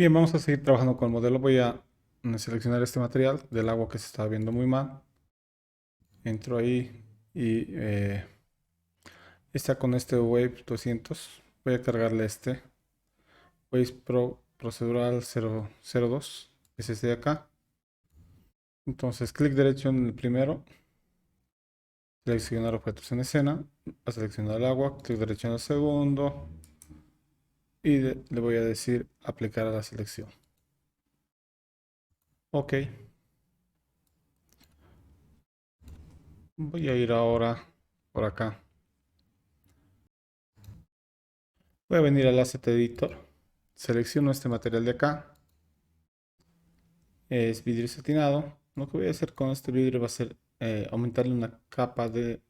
Bien, vamos a seguir trabajando con el modelo. Voy a seleccionar este material del agua que se está viendo muy mal. Entro ahí y está con este Wave 200. Voy a cargarle este Wave Procedural 002, que es este de acá. Entonces, clic derecho en el primero, seleccionar objetos en escena, a seleccionar el agua, clic derecho en el segundo y le voy a decir aplicar a la selección. Ok. Voy a ir ahora por acá. Voy a venir al Asset Editor. Selecciono este material de acá. Es vidrio satinado. Lo que voy a hacer con este vidrio va a ser aumentarle una capa de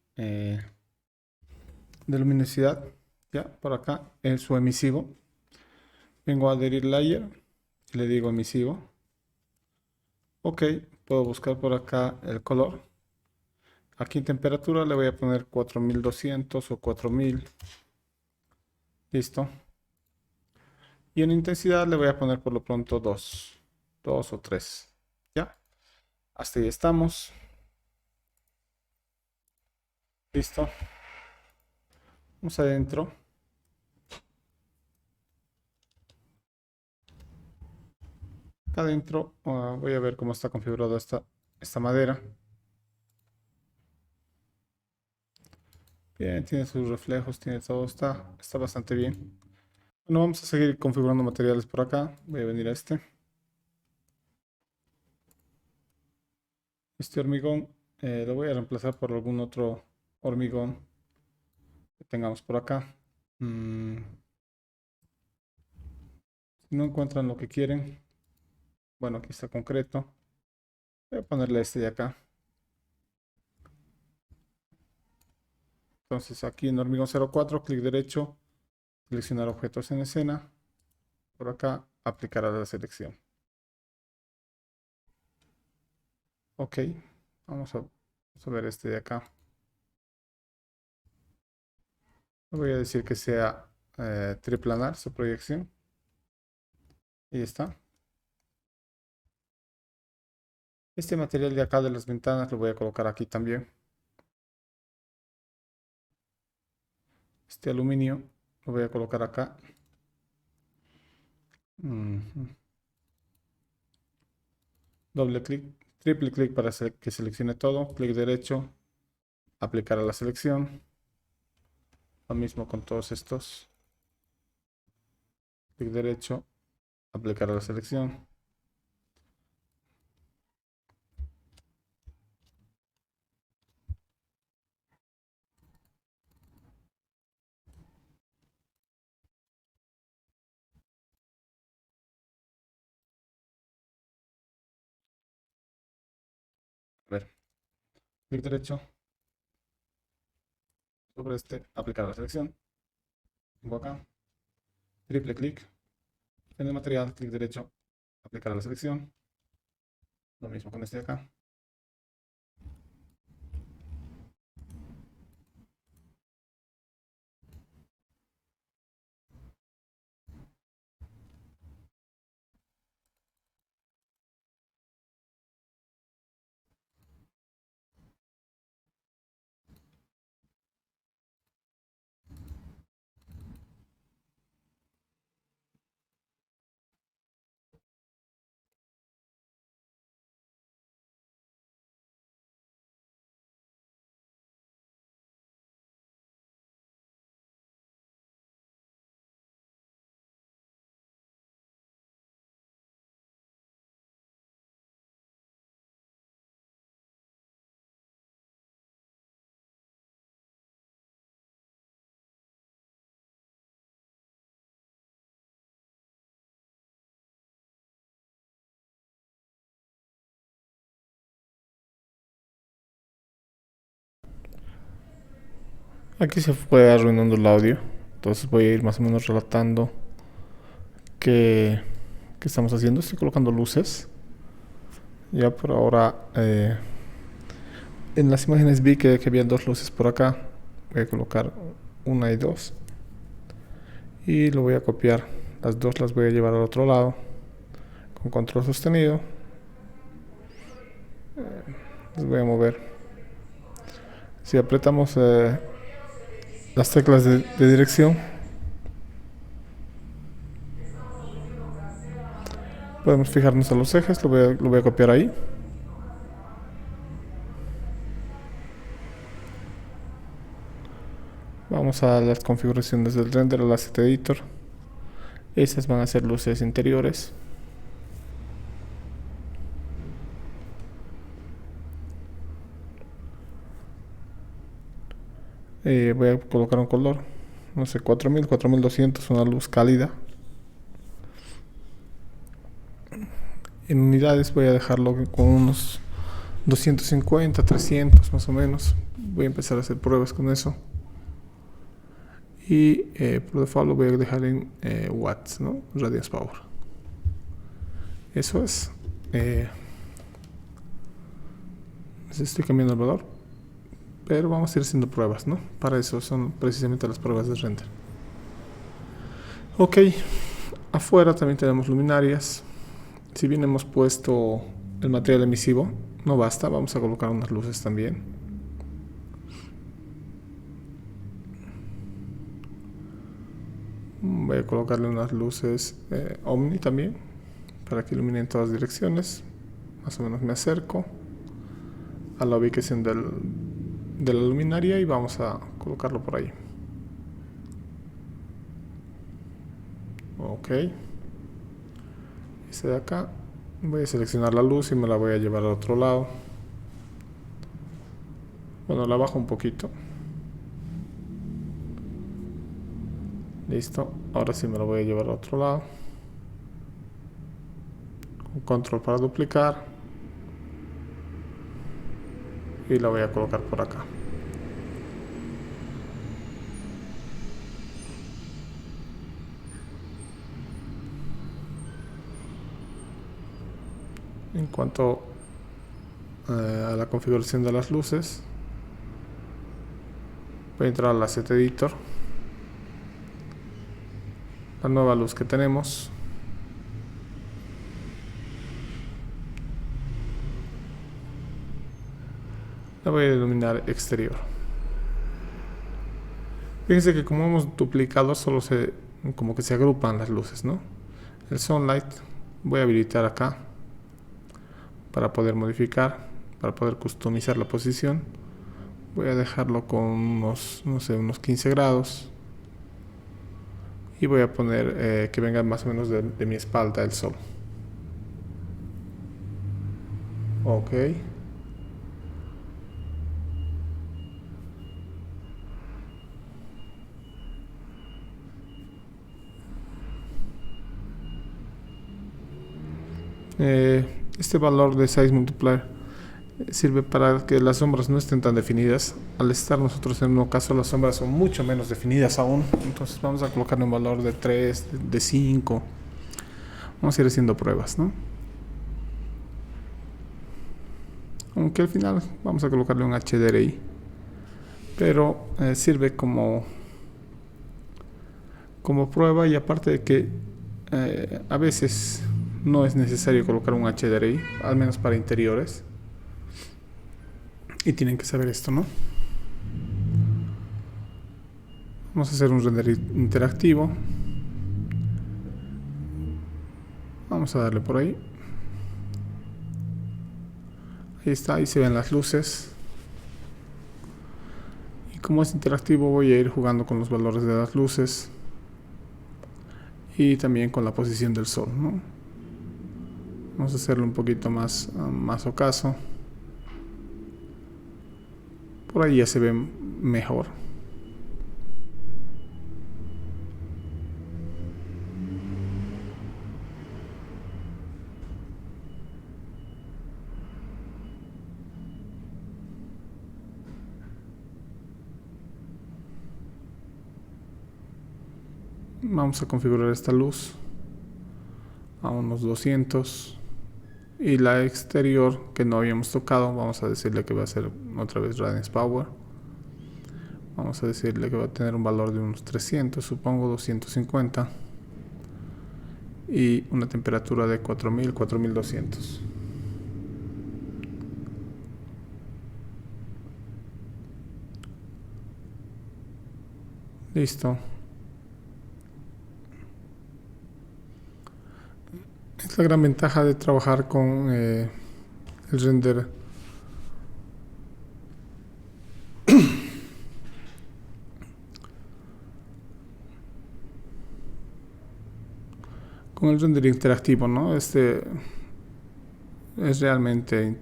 luminosidad. Ya, por acá en su emisivo. Vengo a adherir layer y le digo emisivo. Ok, puedo buscar por acá el color. Aquí en temperatura le voy a poner 4200 o 4000. Listo. Y en intensidad le voy a poner por lo pronto 2. 2 o 3. Ya. Hasta ahí estamos. Listo. Vamos adentro. Acá adentro voy a ver cómo está configurada esta madera. Bien, tiene sus reflejos, tiene todo, está bastante bien. Bueno, vamos a seguir configurando materiales por acá. Voy a venir a este hormigón. Lo voy a reemplazar por algún otro hormigón que tengamos por acá. Si no encuentran lo que quieren, bueno, aquí está concreto. Voy a ponerle este de acá. Entonces aquí en hormigón 04, clic derecho, seleccionar objetos en escena. Por acá, aplicar a la selección. Ok, vamos a ver este de acá. Le voy a decir que sea triplanar su proyección. Y está. Este material de acá de las ventanas lo voy a colocar aquí también. Este aluminio lo voy a colocar acá. Ujú. Doble clic, triple clic para que seleccione todo. Clic derecho, aplicar a la selección. Lo mismo con todos estos. Clic derecho, aplicar a la selección. A ver, clic derecho sobre este, aplicar a la selección. Vengo acá, triple clic en el material, clic derecho, aplicar a la selección. Lo mismo con este de acá. Aquí se fue arruinando el audio. Entonces voy a ir más o menos relatando qué estamos haciendo. Estoy colocando luces. Ya por ahora en las imágenes vi que había dos luces por acá. Voy a colocar una y dos. Y lo voy a copiar. Las dos las voy a llevar al otro lado. con control sostenido. Les voy a mover. Si apretamos las teclas de dirección, podemos fijarnos a los ejes. Lo voy a copiar ahí. Vamos a las configuraciones del render, al asset editor. Estas van a ser luces interiores. Voy a colocar un color, no sé, 4000, 4200, una luz cálida. En unidades voy a dejarlo con unos 250, 300 más o menos. Voy a empezar a hacer pruebas con eso. Y por default lo voy a dejar en watts, ¿no? Radiance power. Eso es. Estoy cambiando el valor, pero vamos a ir haciendo pruebas, ¿no? Para eso son precisamente las pruebas de render. Ok, afuera también tenemos luminarias. Si bien hemos puesto el material emisivo, no basta, vamos a colocar unas luces también. Voy a colocarle unas luces Omni también, para que iluminen todas direcciones. Más o menos me acerco a la ubicación de la luminaria y vamos a colocarlo por ahí. Ok. Este de acá, voy a seleccionar la luz y me la voy a llevar al otro lado. Bueno, la bajo un poquito. Listo, ahora sí me la voy a llevar al otro lado. Un control para duplicar. Y la voy a colocar por acá. En cuanto a la configuración de las luces, voy a entrar al asset editor. La nueva luz que tenemos. La voy a iluminar exterior. Fíjense que como hemos duplicado, como que se agrupan las luces, ¿no? El Sunlight voy a habilitar acá para poder modificar, para poder customizar la posición. Voy a dejarlo con unos, no sé, unos 15 grados. Y voy a poner que venga más o menos de mi espalda el sol. Ok. Este valor de size multiplier sirve para que las sombras no estén tan definidas. Al estar nosotros en un caso, las sombras son mucho menos definidas aún. Entonces vamos a colocarle un valor de 3, de 5. Vamos a ir haciendo pruebas, ¿no? Aunque al final vamos a colocarle un HDRI. Pero sirve como prueba, y aparte de que a veces no es necesario colocar un HDRI, al menos para interiores. Y tienen que saber esto, ¿no? Vamos a hacer un render interactivo. Vamos a darle por ahí. Ahí está, ahí se ven las luces. Y como es interactivo, voy a ir jugando con los valores de las luces. Y también con la posición del sol, ¿no? Vamos a hacerlo un poquito más ocaso. Por ahí ya se ve mejor. Vamos a configurar esta luz a unos 200. Y la exterior que no habíamos tocado, vamos a decirle que va a ser otra vez Radiance Power. Vamos a decirle que va a tener un valor de unos 300, supongo 250. y una temperatura de 4000, 4200. Listo. Es la gran ventaja de trabajar con el render con el render interactivo, ¿no? Este es realmente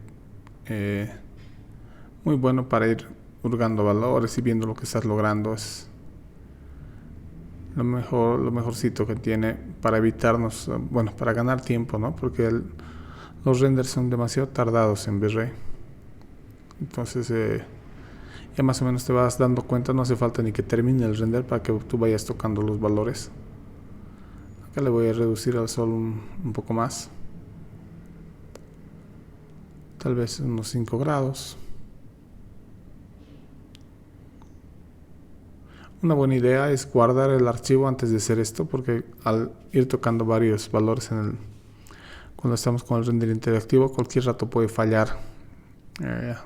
muy bueno para ir hurgando valores y viendo lo que estás logrando. Es lo mejorcito que tiene para evitarnos, bueno, para ganar tiempo, ¿no? Porque los renders son demasiado tardados en V-Ray. Entonces ya más o menos te vas dando cuenta, no hace falta ni que termine el render para que tú vayas tocando los valores. Acá le voy a reducir al sol un poco más, tal vez unos 5 grados. Una buena idea es guardar el archivo antes de hacer esto, porque al ir tocando varios valores cuando estamos con el render interactivo, cualquier rato puede fallar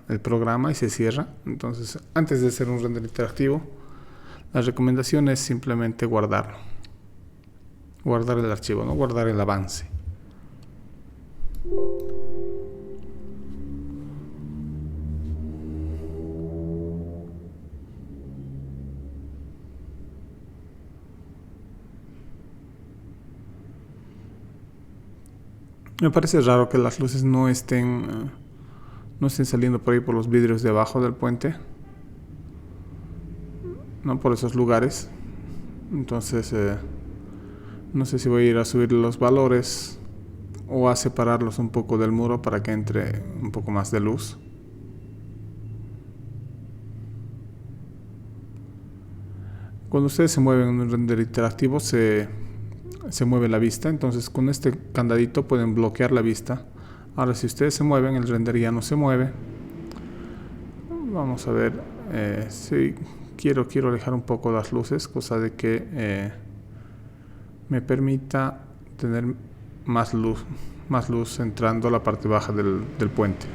el programa y se cierra. Entonces, antes de hacer un render interactivo, la recomendación es simplemente guardar el archivo, no guardar el avance. Me parece raro que las luces no estén saliendo por ahí por los vidrios de abajo del puente, no por esos lugares. Entonces no sé si voy a ir a subir los valores o a separarlos un poco del muro para que entre un poco más de luz. Cuando ustedes se mueven en un render interactivo se mueve la vista, entonces con este candadito pueden bloquear la vista. Ahora si ustedes se mueven, el render ya no se mueve. Vamos a ver si quiero alejar un poco las luces, cosa de que me permita tener más luz entrando a la parte baja del puente.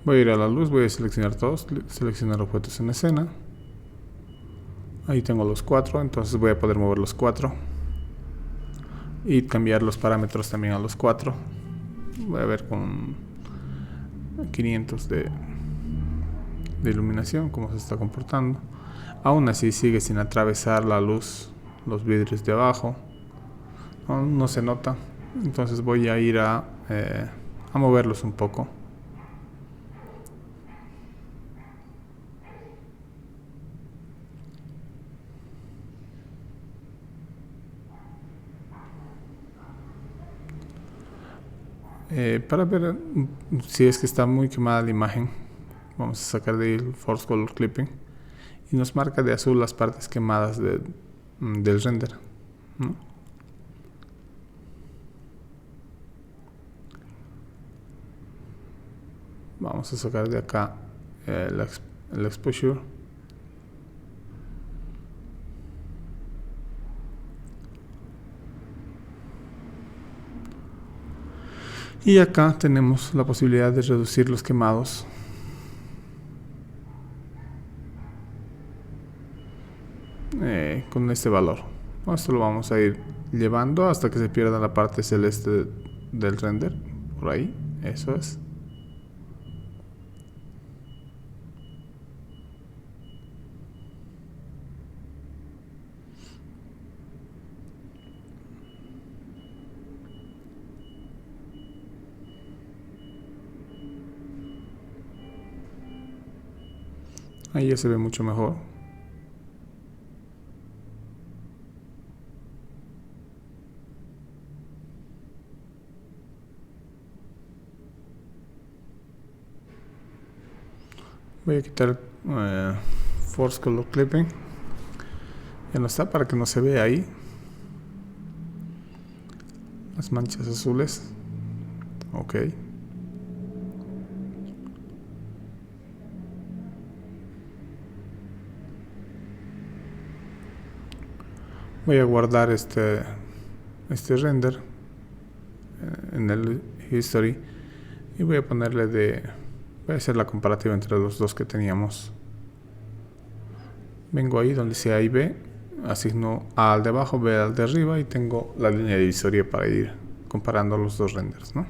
Voy a ir a la luz, voy a seleccionar todos, seleccionar objetos en escena. Ahí tengo los 4, entonces voy a poder mover los 4 y cambiar los parámetros también a los 4. Voy a ver con 500 de iluminación cómo se está comportando. Aún así sigue sin atravesar la luz los vidrios de abajo, no se nota. Entonces voy a ir a moverlos un poco. Para ver si es que está muy quemada la imagen, vamos a sacar de ahí el Force Color Clipping y nos marca de azul las partes quemadas del render, ¿no? Vamos a sacar de acá el exposure. Y acá tenemos la posibilidad de reducir los quemados. Con este valor. Esto lo vamos a ir llevando hasta que se pierda la parte celeste del render. Por ahí, eso es. Ahí ya se ve mucho mejor. Voy a quitar Force Color Clipping. Ya no está, para que no se vea ahí las manchas azules. Ok. Voy a guardar este render en el history y voy a ponerle voy a hacer la comparativa entre los dos que teníamos. Vengo ahí donde dice A y B, asigno A al de abajo, B al de arriba y tengo la línea divisoria para ir comparando los dos renders, ¿no?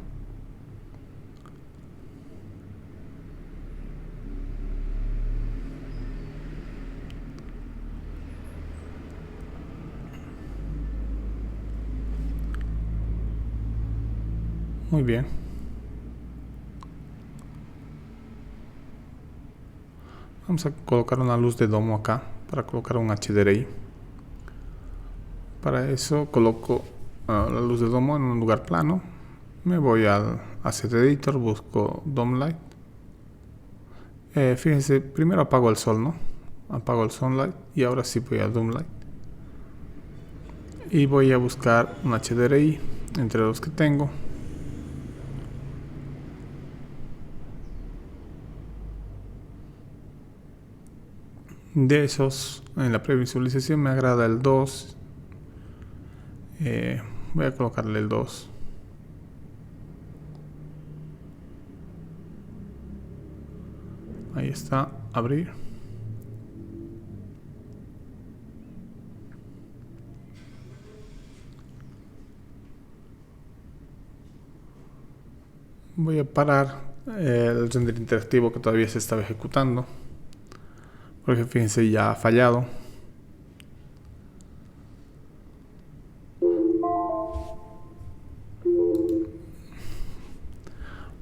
Muy bien. Vamos a colocar una luz de domo acá para colocar un HDRI. Para eso coloco la luz de domo en un lugar plano. Me voy al Asset Editor, busco Dome Light. Fíjense, primero apago el sol, ¿no? Apago el Sunlight y ahora sí voy a Dome Light. Y voy a buscar un HDRI entre los que tengo. De esos, en la previsualización me agrada el 2. Voy a colocarle el 2. Ahí está, abrir. Voy a parar el render interactivo que todavía se estaba ejecutando, porque fíjense, ya ha fallado.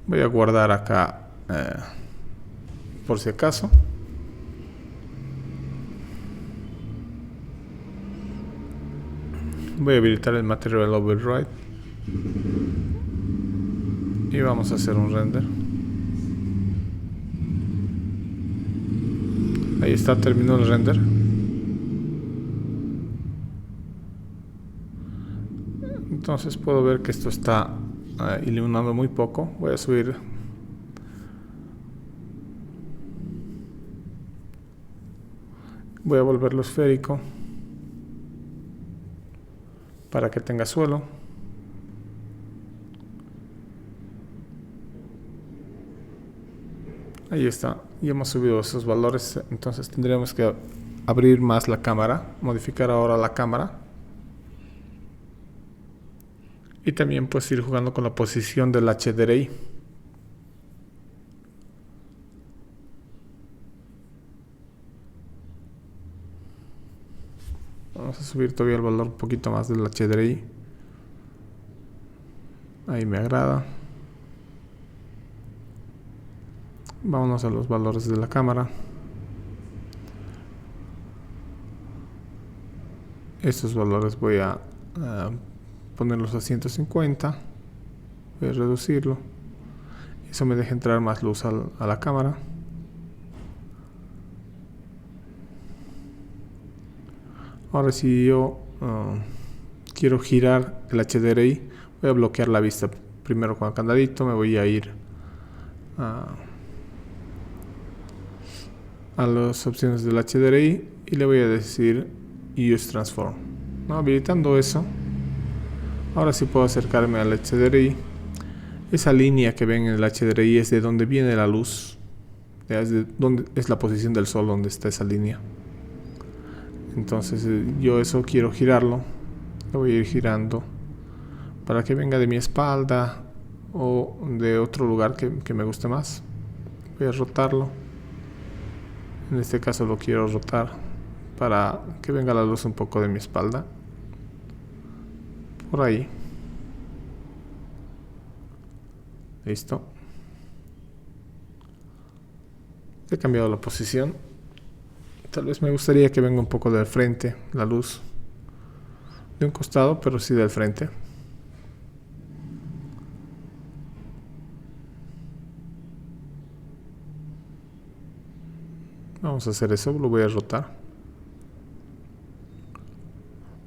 Voy a guardar acá por si acaso. Voy a habilitar el Material Override y vamos a hacer un render. Ahí está, terminó el render. Entonces puedo ver que esto está iluminando muy poco. Voy a subir. Voy a volverlo esférico para que tenga suelo. Ahí está, y hemos subido esos valores. Entonces tendríamos que abrir más la cámara, modificar ahora la cámara y también pues ir jugando con la posición del HDRI. Vamos a subir todavía el valor un poquito más del HDRI. Ahí me agrada. Vámonos a los valores de la cámara. Estos valores voy a ponerlos a 150. Voy a reducirlo. Eso me deja entrar más luz a la cámara. Ahora si yo quiero girar el HDRI, voy a bloquear la vista primero con el candadito. Me voy a ir a las opciones del HDRI y le voy a decir Use Transform, ¿no? Habilitando eso, ahora sí puedo acercarme al HDRI. Esa línea que ven en el HDRI es de donde viene la luz, es la posición del sol donde está esa línea. Entonces yo eso quiero girarlo, lo voy a ir girando para que venga de mi espalda o de otro lugar que me guste más. Voy a rotarlo. En este caso lo quiero rotar para que venga la luz un poco de mi espalda. Por ahí. Listo. He cambiado la posición. Tal vez me gustaría que venga un poco del frente la luz. De un costado, pero sí del frente. Vamos a hacer eso, lo voy a rotar.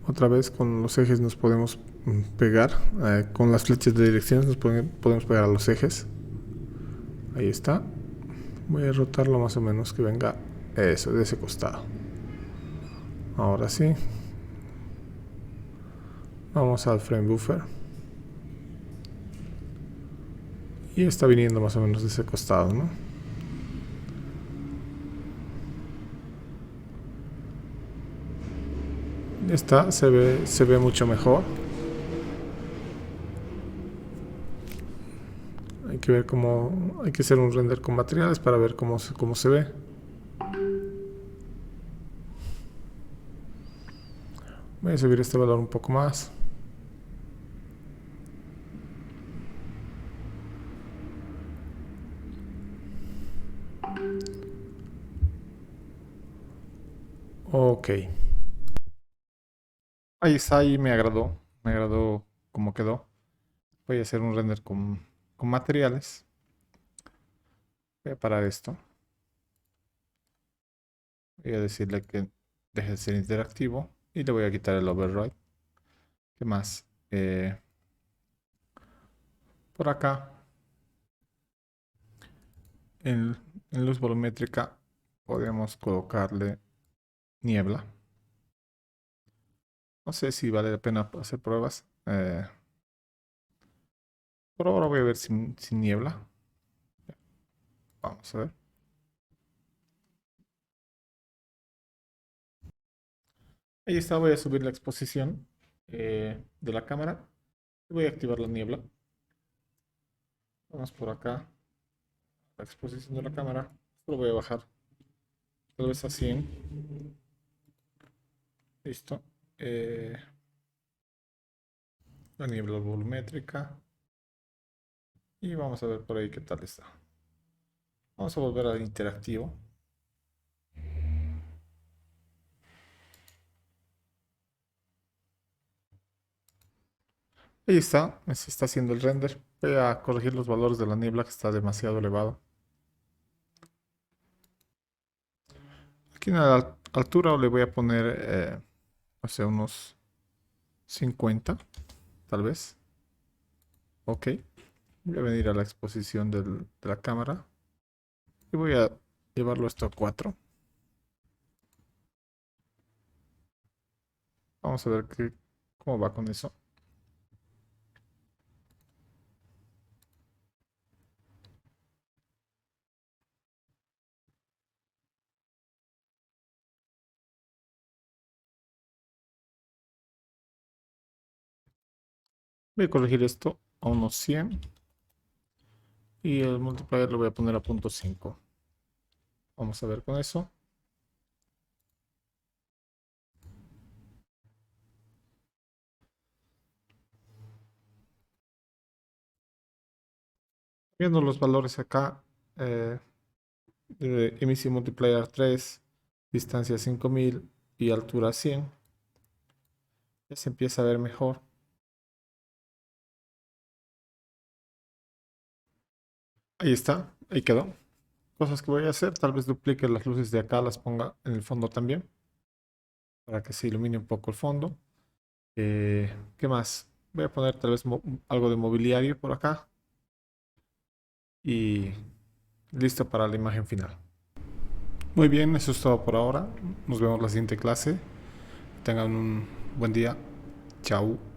Otra vez con los ejes nos podemos pegar, con las flechas de direcciones nos podemos pegar a los ejes. Ahí está. Voy a rotarlo más o menos que venga eso, de ese costado. Ahora sí. Vamos al frame buffer. Y está viniendo más o menos de ese costado, ¿no? Esta se ve mucho mejor. Hay que ver cómo, hay que hacer un render con materiales para ver cómo se ve. Voy a subir este valor un poco más. Ok. Ahí está, ahí me agradó cómo quedó. Voy a hacer un render con materiales. Voy a parar esto. Voy a decirle que deje de ser interactivo y le voy a quitar el override. ¿Qué más? Por acá, en luz volumétrica, podemos colocarle niebla. No sé si vale la pena hacer pruebas. Por ahora voy a ver sin niebla. Vamos a ver. Ahí está, voy a subir la exposición de la cámara. Voy a activar la niebla. Vamos por acá. La exposición de la cámara. Lo voy a bajar. Tal vez a 100. Listo. La niebla volumétrica. Y vamos a ver por ahí qué tal está. Vamos a volver al interactivo. Ahí está, se está haciendo el render. Voy a corregir los valores de la niebla que está demasiado elevado. Aquí en la altura le voy a poner, no sé, unos 50, tal vez. Ok. Voy a venir a la exposición de la cámara. Y voy a llevarlo esto a 4. Vamos a ver cómo va con eso. Voy a corregir esto a unos 100. Y el multiplier lo voy a poner a 0.5. Vamos a ver con eso. Viendo los valores acá, de emisión multiplier 3, distancia 5000 y altura 100, ya se empieza a ver mejor. Ahí está, ahí quedó. Cosas que voy a hacer, tal vez duplique las luces de acá, las ponga en el fondo también, para que se ilumine un poco el fondo. ¿Qué más? Voy a poner tal vez algo de mobiliario por acá. Y listo para la imagen final. Muy bien, eso es todo por ahora. Nos vemos en la siguiente clase. Tengan un buen día. Chao.